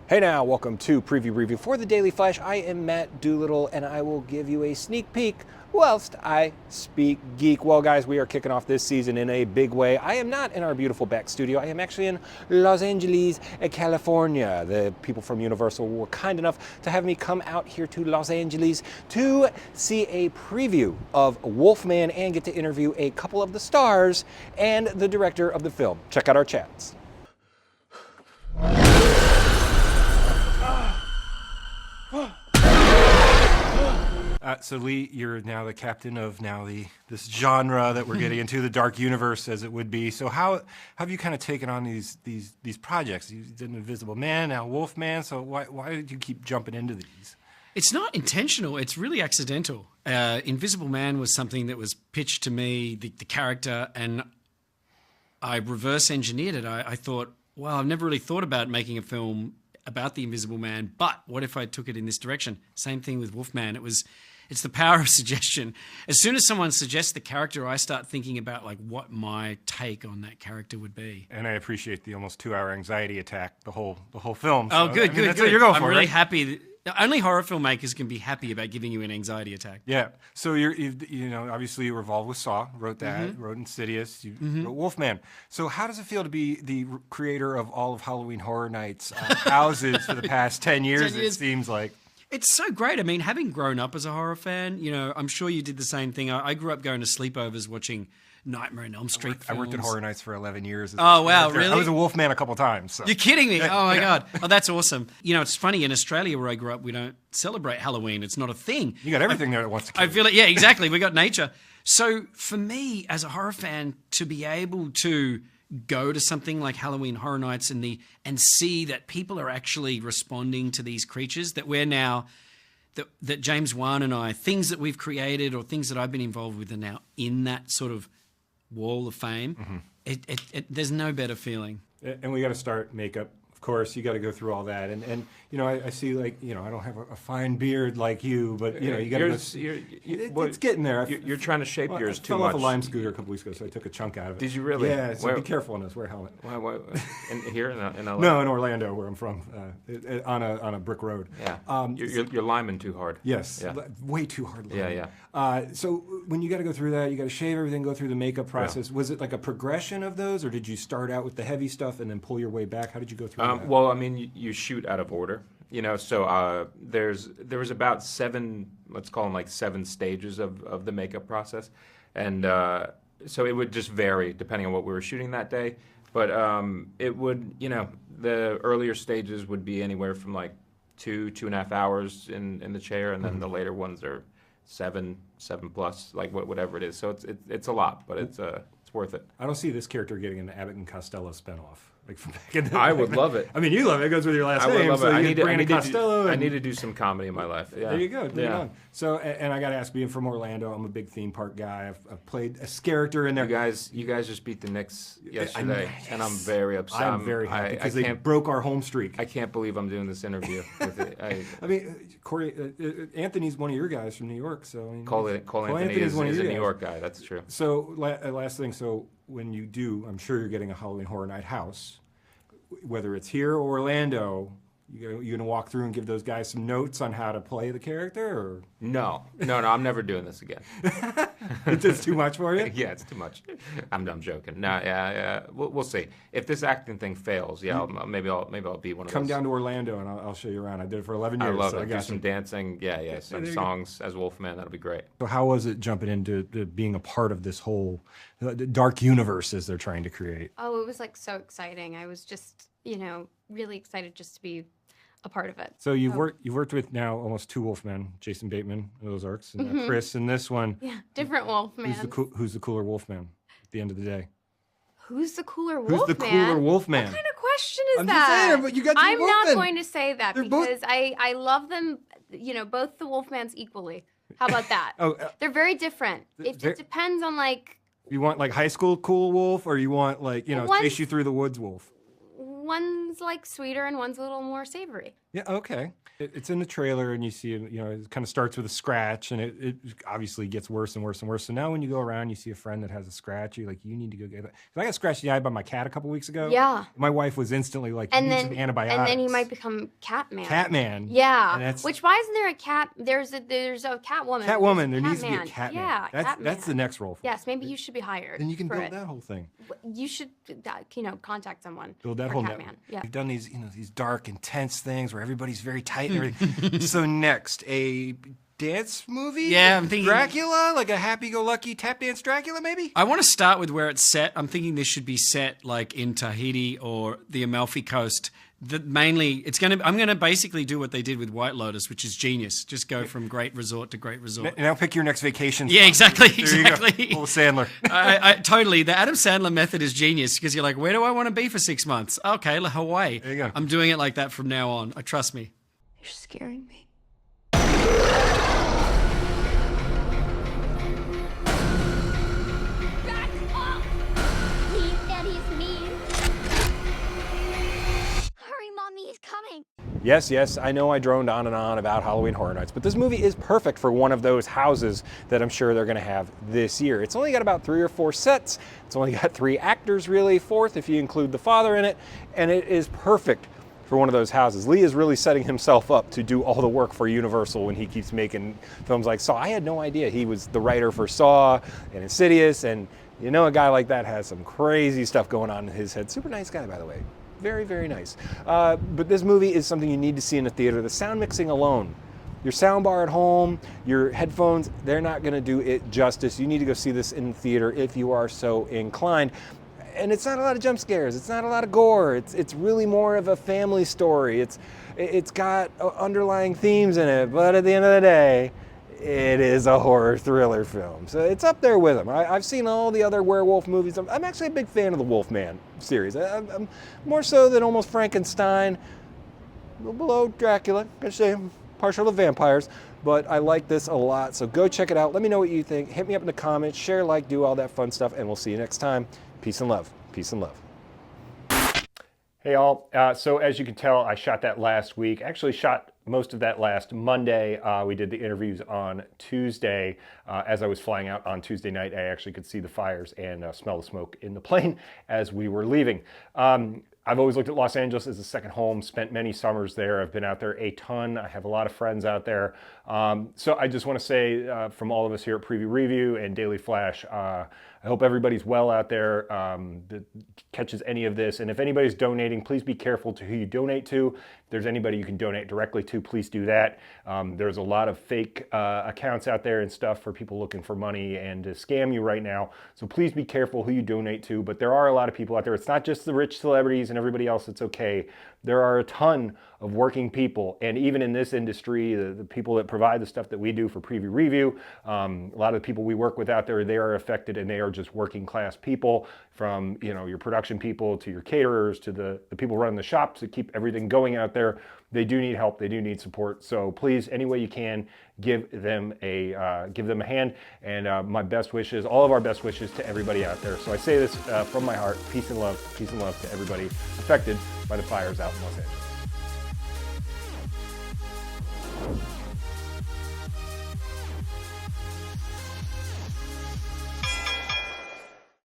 Hey now, welcome to Preview Review for the Daily Flash. I am Matt Doolittle, and I will give you a sneak peek whilst I speak geek. Well, guys, we are kicking off this season in a big way. I am not in our beautiful back studio. I am actually in Los Angeles, California. The people from Universal were kind enough to have me come out here to Los Angeles to see a preview of Wolfman and get to interview a couple of the stars and the director of the film. Check out our chats. So Lee, you're now the captain of this genre that we're getting into, the dark universe as it would be. So how have you kind of taken on these projects? You did Invisible Man, now Wolfman. So why did you keep jumping into these? It's not intentional. It's really accidental. Invisible Man was something that was pitched to me, the character, and I reverse engineered it. I thought, well, I've never really thought about making a film about the Invisible Man, but what if I took it in this direction? Same thing with Wolfman. It's the power of suggestion. As soon as someone suggests the character, I start thinking about like what my take on that character would be. And I appreciate the almost 2-hour anxiety attack the whole film. Oh, so, good. That's what you're going for, I'm really right? happy. Only horror filmmakers can be happy about giving you an anxiety attack. Yeah. So you obviously you were involved with Saw, wrote that, wrote Insidious, you wrote Wolfman. So how does it feel to be the creator of all of Halloween Horror Nights houses for the past 10 years, it seems like? It's so great. I mean, having grown up as a horror fan, I'm sure you did the same thing. I grew up going to sleepovers watching Nightmare on Elm Street films. I worked at Horror Nights for 11 years. Oh, wow, really? I was a Wolfman a couple times. So. You're kidding me. Oh, my God. Oh, that's awesome. It's funny. In Australia, where I grew up, we don't celebrate Halloween. It's not a thing. You got everything there that wants to kill I feel it. Yeah, exactly. We got nature. So for me, as a horror fan, to be able to go to something like Halloween Horror Nights and see that people are actually responding to these creatures that we're now... That James Wan and I, things that we've created or things that I've been involved with are now in that sort of wall of fame. There's no better feeling. And we got to start makeup. Of course, you got to go through all that. And I see I don't have a fine beard like you, but you got to it's getting there. You're trying to shape yours too much. I fell off a Lime scooter a couple weeks ago, so I took a chunk out of it. Did you really? Yeah, so be careful on this. Wear a helmet. Here in LA? No, in Orlando, where I'm from, on a brick road. Yeah. You're liming too hard. Yes. Yeah. Way too hard. Yeah. So when you got to go through that, you got to shave everything, go through the makeup process. Yeah. Was it like a progression of those, or did you start out with the heavy stuff and then pull your way back? How did you go through that? Well, I mean, you shoot out of order. So there was about 7, let's call them like 7 stages of the makeup process, and so it would just vary depending on what we were shooting that day. But it would, the earlier stages would be anywhere from like 2.5 hours in the chair, and then the later ones are 7 plus, like whatever it is. So it's a lot, but it's worth it. I don't see this character getting an Abbott and Costello spinoff. Like from back in the I would love it. I mean, you love it. It goes with your last name. I would love it. So I need to do do some comedy in my life. Yeah. There you go. Bring it on. So, and I got to ask, being from Orlando, I'm a big theme park guy. I've played a character in there. You guys just beat the Knicks yesterday, and I'm very upset. I'm very happy because they broke our home streak. I can't believe I'm doing this interview with it. I mean, Corey, Anthony's one of your guys from New York, so I mean, Cole Anthony is a New York guy. That's true. So, last thing. So, when you do, I'm sure you're getting a Halloween Horror Night house. Whether it's here or Orlando, you gonna walk through and give those guys some notes on how to play the character, or no, I'm never doing this again. It's just too much for you. Yeah, it's too much. I'm joking. No, yeah. We'll see. If this acting thing fails, maybe I'll be one of those. Come down to Orlando and I'll show you around. I did it for 11 years. I love so it. I got do some dancing. Yeah. Some songs as Wolfman. That'll be great. So how was it jumping into being a part of this whole dark universe as they're trying to create? Oh, it was like so exciting. I was just, really excited just to be a part of it. So you've worked with now almost 2 Wolfmen, Jason Bateman of Ozarks, and Chris in this one. Yeah, different Wolfman. Who's the cooler Wolfman at the end of the day? Who's the cooler Wolfman? Who's the cooler Wolfman? What kind of question is I'm that? just saying, but you got I'm Wolfman. not going to say that They're because I love them, both the Wolfmans equally. How about that? They're very different. It depends on like... You want like high school cool wolf, or you want like, chase you through the woods wolf? One's like sweeter and one's a little more savory. Yeah, okay. It's in the trailer, and you see, it kind of starts with a scratch, and it obviously gets worse and worse and worse. So now when you go around, you see a friend that has a scratch, you're like, you need to go get it. 'Cause I got scratched in the eye by my cat a couple weeks ago. Yeah. My wife was instantly like, you need some antibiotics. And then he might become Catman. Catman. Yeah. And that's, Which, why isn't there a cat? There's a Catwoman. Catwoman. There needs to be a Catman. Catman. Yeah, Catman. That's the next role. Yes, maybe you should be hired. Then you can for build it. that whole thing. You should, contact someone. Build that for whole Catman. network. Yeah. We've done these, these dark, intense things where everybody's very tight and everything. So next, a dance movie? Yeah, I'm thinking Dracula, like a happy-go-lucky tap dance Dracula, maybe. I want to start with where it's set. I'm thinking this should be set like in Tahiti or the Amalfi Coast. Mainly, I'm going to basically do what they did with White Lotus, which is genius. Just go from great resort to great resort. And I'll pick your next vacation. Yeah, exactly, There you exactly. go. Old Sandler. I totally. The Adam Sandler method is genius because you're like, where do I want to be for 6 months? Okay, Hawaii. There you go. I'm doing it like that from now on. Trust me. You're scaring me. Back off! Please, Daddy's mean. Hurry, Mommy is coming. Yes, I know I droned on and on about Halloween Horror Nights, but this movie is perfect for one of those houses that I'm sure they're going to have this year. It's only got about 3 or 4 sets. It's only got 3 actors, really, 4th if you include the father in it, and it is perfect for one of those houses. Lee is really setting himself up to do all the work for Universal when he keeps making films like Saw. I had no idea he was the writer for Saw and Insidious, and a guy like that has some crazy stuff going on in his head. Super nice guy, by the way. Very, very nice. But this movie is something you need to see in the theater. The sound mixing alone, your soundbar at home, your headphones, they're not going to do it justice. You need to go see this in the theater if you are so inclined. And it's not a lot of jump scares. It's not a lot of gore. It's really more of a family story. It's got underlying themes in it, but at the end of the day, it is a horror thriller film. So it's up there with them. I've seen all the other werewolf movies. I'm actually a big fan of the Wolfman series. I'm more so than almost Frankenstein, below Dracula. I say I'm partial to vampires, but I like this a lot. So go check it out. Let me know what you think. Hit me up in the comments. Share, like, do all that fun stuff, and we'll see you next time. Peace and love. Peace and love. Hey all, so as you can tell, I shot that last week. Actually shot most of that last Monday. We did the interviews on Tuesday. As I was flying out on Tuesday night, I actually could see the fires and smell the smoke in the plane as we were leaving. I've always looked at Los Angeles as a second home, spent many summers there. I've been out there a ton. I have a lot of friends out there. So I just want to say from all of us here at Preview Review and Daily Flash, I hope everybody's well out there that catches any of this. And if anybody's donating, please be careful to who you donate to. If there's anybody you can donate directly to, please do that. There's a lot of fake accounts out there and stuff for people looking for money and to scam you right now. So please be careful who you donate to. But there are a lot of people out there. It's not just the rich celebrities and everybody else that's okay. There are a ton of working people, and even in this industry, the people that provide the stuff that we do for Preview Review, a lot of the people we work with out there, they are affected, and they are just working class people, from your production people to your caterers to the people running the shops that keep everything going out there. They do need help. They do need support. So please, any way you can, give them a hand. And my best wishes, all of our best wishes to everybody out there. So I say this from my heart: peace and love to everybody affected by the fires out in Los Angeles.